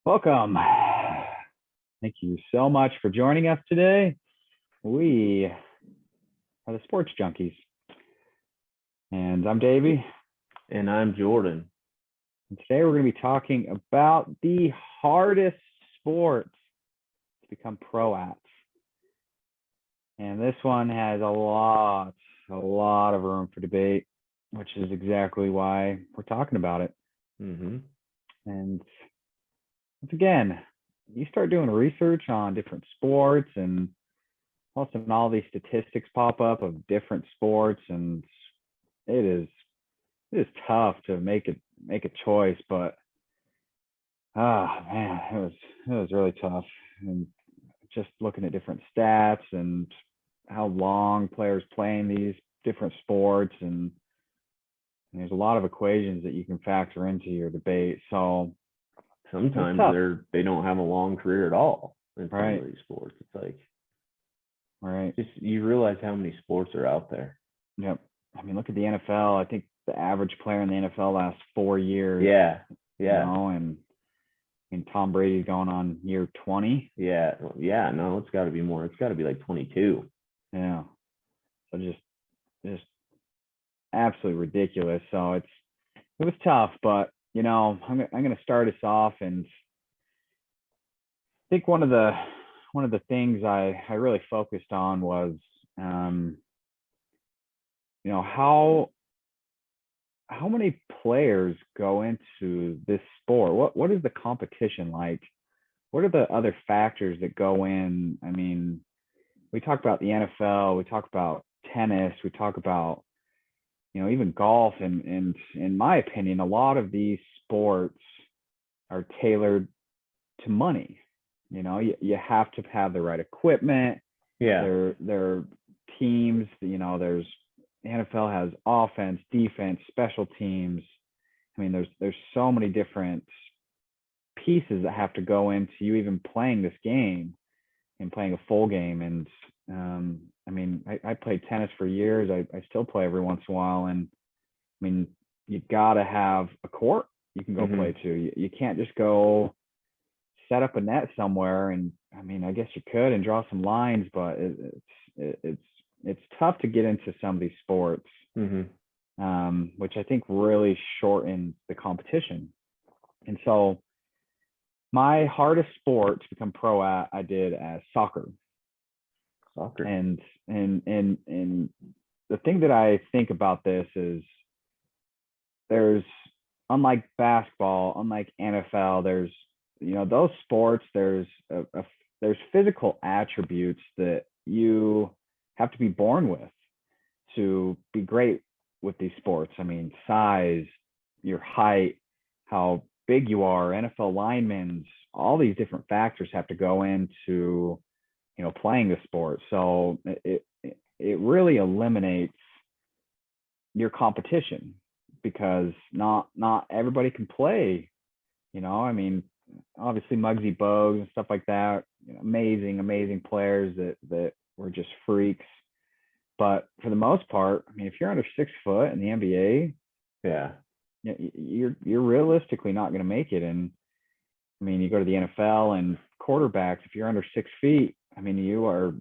Welcome. Thank you so much for joining us today. We are the Sports Junkies, and I'm Davey. And I'm Jordan. And today we're going to be talking about the hardest sports to become pro at. And this one has a lot of room for debate, which is exactly why we're talking about it. Mm-hmm. And once again, you start doing research on different sports, and all of a sudden all these statistics pop up of different sports, and it is tough to make a choice. But man, it was really tough. And just looking at different stats and how long players playing these different sports, and there's a lot of equations that you can factor into your debate. So Sometimes they don't have a long career at all in some of these sports. It's like just you realize how many sports are out there. Yep. I mean, look at the NFL. I think the average player in the NFL lasts 4 years. Yeah. You know, and Tom Brady's going on year 20. Yeah. No, it's got to be more. It's got to be like 22. Yeah. So just absolutely ridiculous. So it was tough, but I'm going to start us off, and I think one of the things I really focused on was how many players go into this sport? What is the competition like? What are the other factors that go in? I mean, we talk about the NFL, we talk about tennis, we talk about even golf, and in my opinion, a lot of these sports are tailored to money. You have to have the right equipment. Yeah. They're teams. There's NFL has offense, defense, special teams. I mean, there's so many different pieces that have to go into you even playing this game and playing a full game. And I mean, I played tennis for years. I still play every once in a while. And I mean, you gotta have a court you can go play to. You can't just go set up a net somewhere. And I mean, I guess you could and draw some lines, but it's tough to get into some of these sports, which I think really shortens the competition. And so my hardest sport to become pro at, I did as soccer. And the thing that I think about this is there's, unlike basketball, unlike NFL, there's those sports, there's physical attributes that you have to be born with to be great with these sports. I mean, size, your height, how big you are, NFL linemen, all these different factors have to go into playing the sport. So it really eliminates your competition, because not everybody can play. I mean, obviously Muggsy Bogues and stuff like that, amazing players that were just freaks. But for the most part, I mean, if you're under 6 foot in the NBA, you're realistically not going to make it. And I mean, you go to the NFL and quarterbacks, if you're under 6 feet, I mean, you are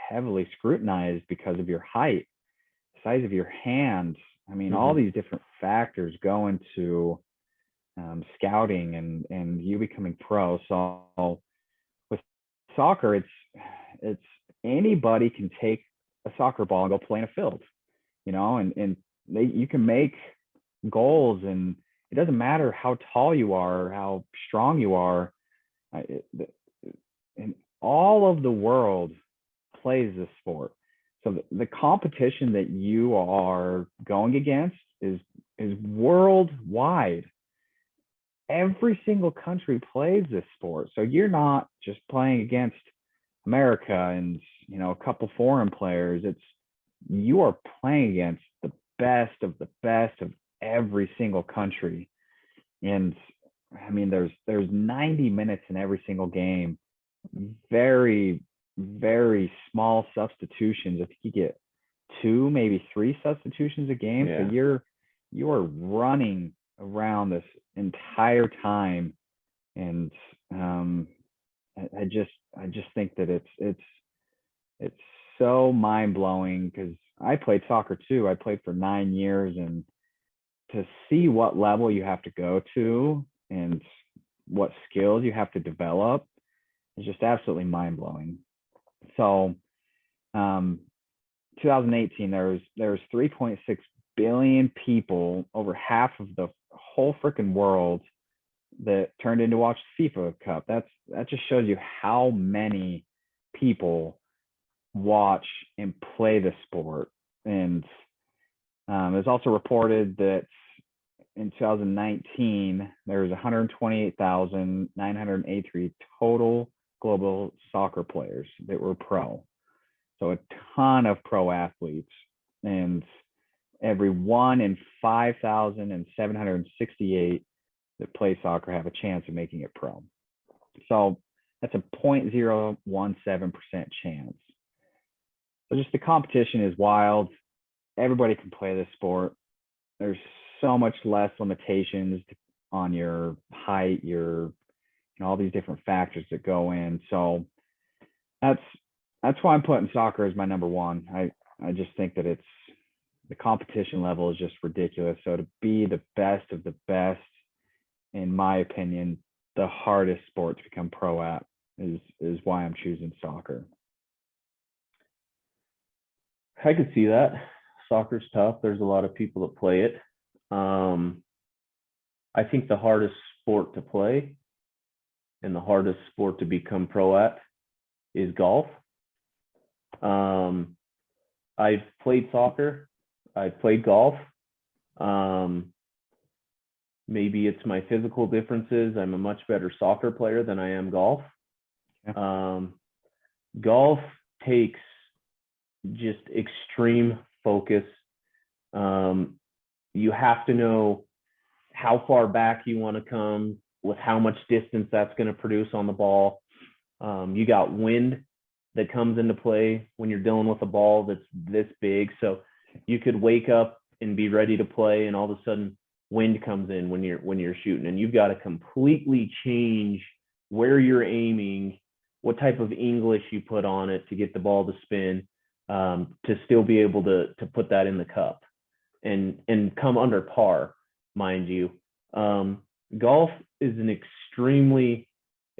heavily scrutinized because of your height, size of your hands. I mean, all these different factors go into scouting and you becoming pro. So with soccer, it's anybody can take a soccer ball and go play in a field, and you can make goals, and it doesn't matter how tall you are or how strong you are. And all of the world plays this sport. So the competition that you are going against is worldwide. Every single country plays this sport. So you're not just playing against America and a couple foreign players. You are playing against the best of every single country. And I mean, there's 90 minutes in every single game. Very, very small substitutions. I think you get 2, maybe 3 substitutions a game. Yeah. So you are running around this entire time, And I just think that it's so mind blowing, because I played soccer too. I played for 9 years, and to see what level you have to go to and what skills you have to develop is just absolutely mind blowing. So, 2018, there was 3.6 billion people, over half of the whole freaking world, that turned in to watch the FIFA Cup. That just shows you how many people watch and play the sport. And it's also reported that in 2019 there was 128,983 total global soccer players that were pro. So a ton of pro athletes, and every 1 in 5,768 that play soccer have a chance of making it pro. So that's a 0.017% chance. So just the competition is wild. Everybody can play this sport. There's so much less limitations on your height, all these different factors that go in. So that's why I'm putting soccer as my number one. I just think that the competition level is just ridiculous. So to be the best of the best, in my opinion, the hardest sport to become pro at is why I'm choosing soccer. I could see that. Soccer's tough. There's a lot of people that play it. I think the hardest sport to play and the hardest sport to become pro at is golf. I've played soccer. I've played golf. Maybe it's my physical differences. I'm a much better soccer player than I am golf. Yeah. Golf takes just extreme focus. You have to know how far back you want to come, with how much distance that's going to produce on the ball. You got wind that comes into play when you're dealing with a ball that's this big. So you could wake up and be ready to play, and all of a sudden wind comes in when you're shooting, and you've got to completely change where you're aiming, what type of English you put on it to get the ball to spin, to still be able to put that in the cup and come under par, mind you. Golf is an extremely,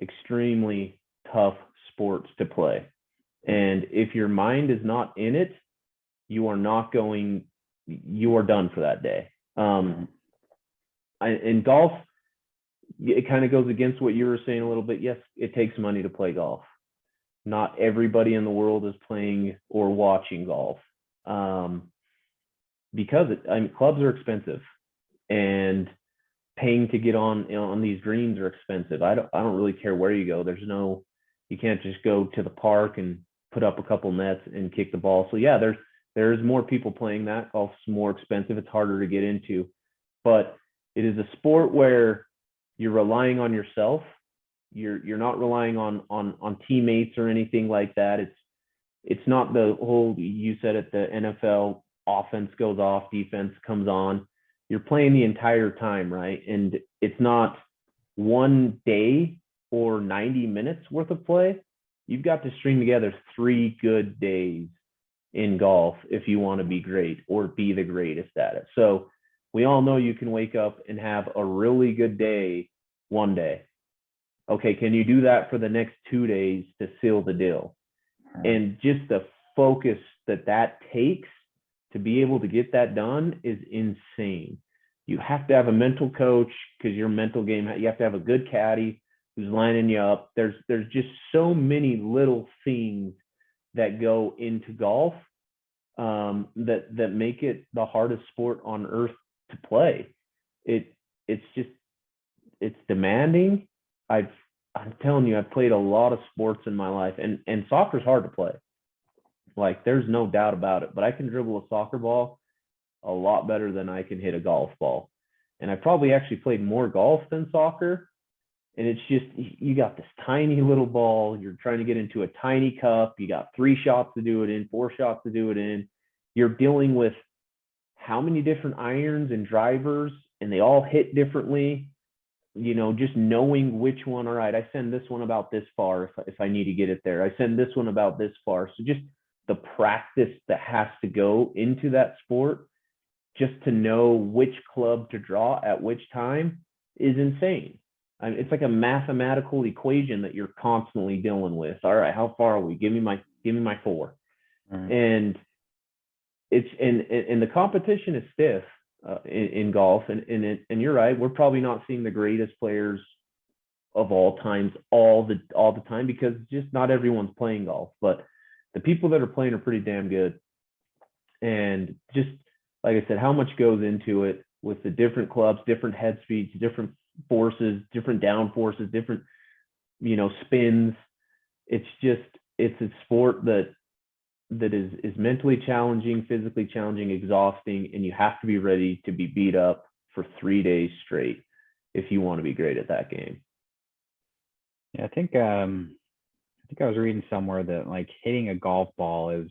extremely tough sport to play. And if your mind is not in it, you are done for that day. In golf, it kind of goes against what you were saying a little bit. Yes, it takes money to play golf. Not everybody in the world is playing or watching golf, because clubs are expensive, and paying to get on these greens are expensive. I don't really care where you go. You can't just go to the park and put up a couple nets and kick the ball. So yeah, there's more people playing that. Golf's more expensive. It's harder to get into, but it is a sport where you're relying on yourself. You're not relying on teammates or anything like that. It's not the whole, you said it, the NFL offense goes off, defense comes on. You're playing the entire time, right? And it's not one day or 90 minutes worth of play. You've got to string together 3 good days in golf if you want to be great or be the greatest at it. So we all know you can wake up and have a really good day one day. Okay, can you do that for the next 2 days to seal the deal? And just the focus that takes to be able to get that done is insane. You have to have a mental coach, because your mental game, you have to have a good caddy who's lining you up. There's just so many little things that go into golf that make it the hardest sport on earth to play. It's demanding. I'm telling you, I've played a lot of sports in my life, and soccer's hard to play. Like, there's no doubt about it, but I can dribble a soccer ball a lot better than I can hit a golf ball. And I probably actually played more golf than soccer. And it's just, you got this tiny little ball. You're trying to get into a tiny cup. You got 3 shots to do it in, 4 shots to do it in. You're dealing with how many different irons and drivers, and they all hit differently. just knowing which one, all right, I send this one about this far if I need to get it there. I send this one about this far. So just the practice that has to go into that sport just to know which club to draw at which time is insane. I mean, it's like a mathematical equation that you're constantly dealing with. All right, how far are we? Give me my 4. Right. And the competition is stiff in golf, and you're right. We're probably not seeing the greatest players of all times all the time, because just not everyone's playing golf. But the people that are playing are pretty damn good. And just like I said, how much goes into it with the different clubs, different head speeds, different forces, different down forces, different spins. It's a sport that is mentally challenging, physically challenging, exhausting, and you have to be ready to be beat up for 3 days straight if you want to be great at that game. Yeah, I think I was reading somewhere that like hitting a golf ball is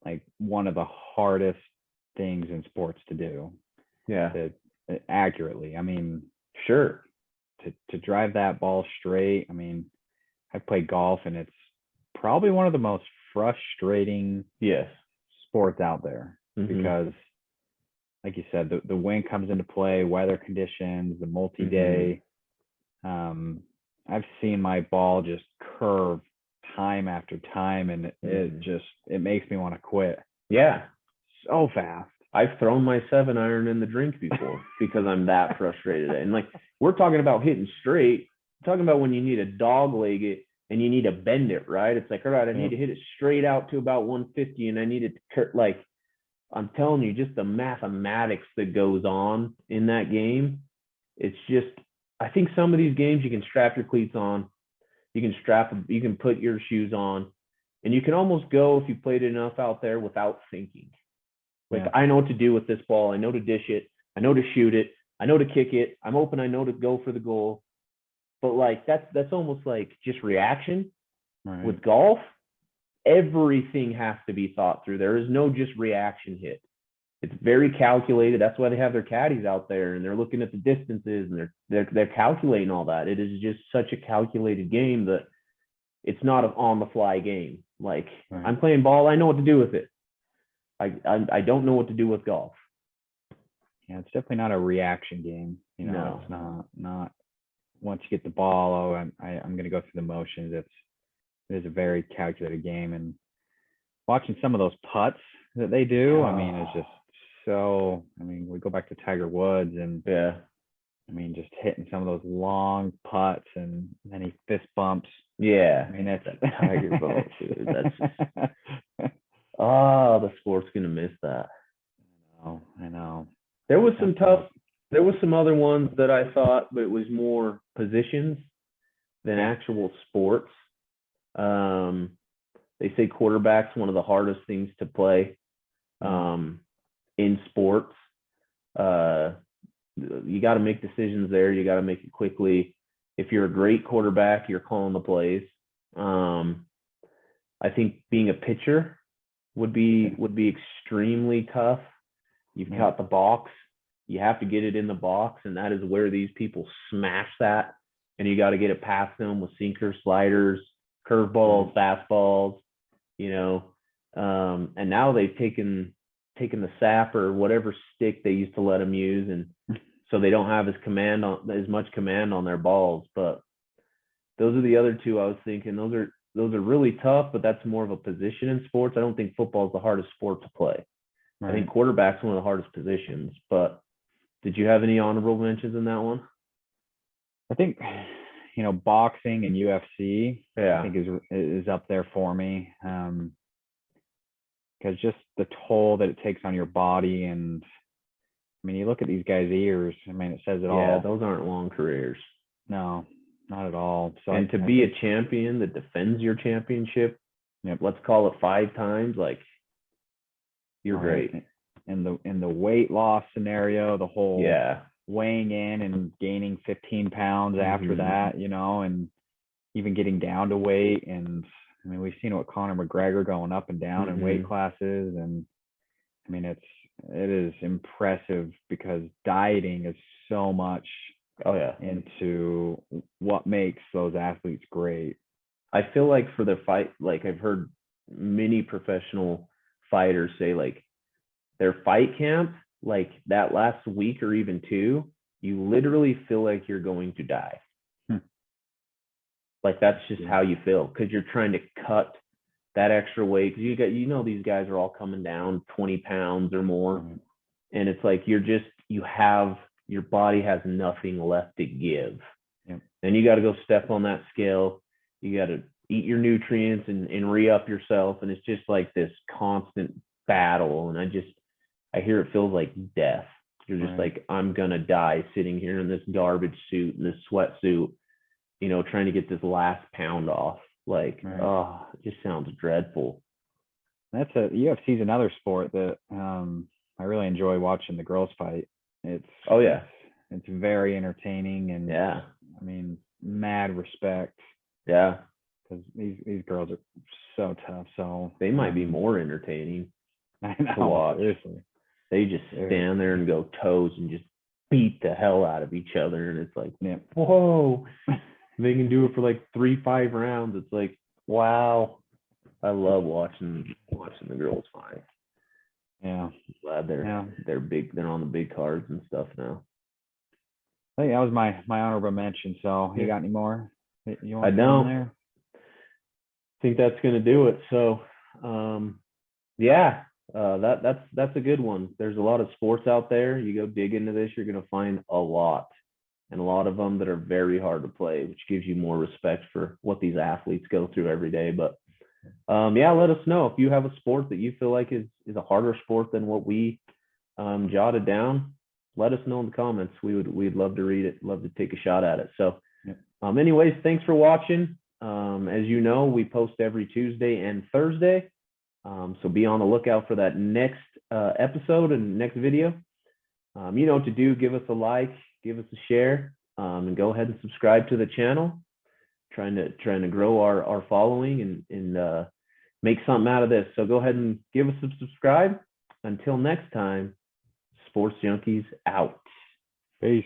like one of the hardest things in sports to do. Yeah. Accurately. I mean, sure. To drive that ball straight. I mean, I've played golf and it's probably one of the most frustrating sports out there, because like you said, the wind comes into play, weather conditions, the multi-day. I've seen my ball just curve time after time, and it makes me want to quit. Yeah. So fast. I've thrown my 7-iron in the drink before because I'm that frustrated. And like, we're talking about hitting straight. I'm talking about when you need to dog leg it and you need to bend it, right? It's like, all right, I need to hit it straight out to about 150, and I need it to like, I'm telling you, just the mathematics that goes on in that game. It's just, I think some of these games you can strap your cleats on, you can put your shoes on, and you can almost go, if you played enough out there, without thinking. Like, I know what to do with this ball. I know to dish it. I know to shoot it. I know to kick it. I'm open. I know to go for the goal. But like, that's almost like just reaction. Right. With golf, everything has to be thought through. There is no just reaction hit. It's very calculated. That's why they have their caddies out there and they're looking at the distances and they're calculating all that. It is just such a calculated game that it's not an on the fly game. Like, I'm playing ball. I know what to do with it. I don't know what to do with golf. Yeah, it's definitely not a reaction game. No. It's not once you get the ball, I'm going to go through the motions. It is a very calculated game, and watching some of those putts that they do, I mean, it's just so. I mean, we go back to Tiger Woods, and I mean, just hitting some of those long putts, and then he fist bumps. Yeah, I mean, that's Tiger bumps, dude. That's just, the sport's gonna miss that. I know. There was some other ones that I thought, but it was more positions than actual sports. They say quarterback's one of the hardest things to play in sports. You got to make decisions there. You got to make it quickly. If you're a great quarterback, you're calling the plays. I think being a pitcher would be extremely tough. You've got the box. You have to get it in the box, and that is where these people smash that. And you got to get it past them with sinkers, sliders, curveballs, fastballs, and now they've taken the sap or whatever stick they used to let them use, and so they don't have as much command on their balls. But those are the other two I was thinking. Those are really tough, but that's more of a position in sports. I don't think football is the hardest sport to play. Right. I think quarterback's one of the hardest positions. But did you have any honorable mentions in that one? I think, boxing and UFC, I think is up there for me. Because just the toll that it takes on your body, and I mean, you look at these guys' ears. I mean, it says it all. Yeah, those aren't long careers. No, not at all. So and to be a champion that defends your championship, let's call it 5 times, like, you're great. In the weight loss scenario, the whole weighing in and gaining 15 pounds after that, and even getting down to weight. And I mean, we've seen what Conor McGregor going up and down in weight classes, and I mean, it is impressive because dieting is so much Oh yeah. into what makes those athletes great. I feel like for their fight, like I've heard many professional fighters say like their fight camp, like that last week or even two, you literally feel like you're going to die. Hmm. Like that's just Yeah. how you feel because you're trying to cut that extra weight because these guys are all coming down 20 pounds or more, Right. and it's like your body has nothing left to give. Yep. Then you got to go step on that scale. You got to eat your nutrients and re-up yourself, and it's just like this constant battle. And I hear it feels like death. You're just Right. like, I'm gonna die sitting here in this garbage suit, in this sweatsuit, trying to get this last pound off. Like, Right. oh, it just sounds dreadful. UFC is another sport that I really enjoy watching the girls fight. It's Oh yeah, it's very entertaining, and yeah, I mean, mad respect yeah. because these girls are so tough. So They might be more entertaining I to know, watch. seriously. They just stand there and go toes and just beat the hell out of each other, and it's like, Yeah. whoa. They can do it for like 3-5 rounds. It's like, wow. I love watching the girls fight. Yeah. Glad they're big. They're on the big cards and stuff now. I think that was my honorable mention. So you Yeah. got any more that you I want to put on don't there? think that's gonna do it. So, yeah, that's a good one. There's a lot of sports out there. You go dig into this, you're gonna find a lot, and a lot of them that are very hard to play, which gives you more respect for what these athletes go through every day. But yeah, let us know if you have a sport that you feel like is a harder sport than what we jotted down. Let us know in the comments. We'd love to read it, love to take a shot at it. So, Yep. Anyways, thanks for watching. As you know, we post every Tuesday and Thursday. So be on the lookout for that next episode and next video. You know what to do. Give us a like, give us a share, and go ahead and subscribe to the channel. Trying to grow our following and make something out of this. So go ahead and give us a subscribe. Until next time, Sports Junkies out. Peace.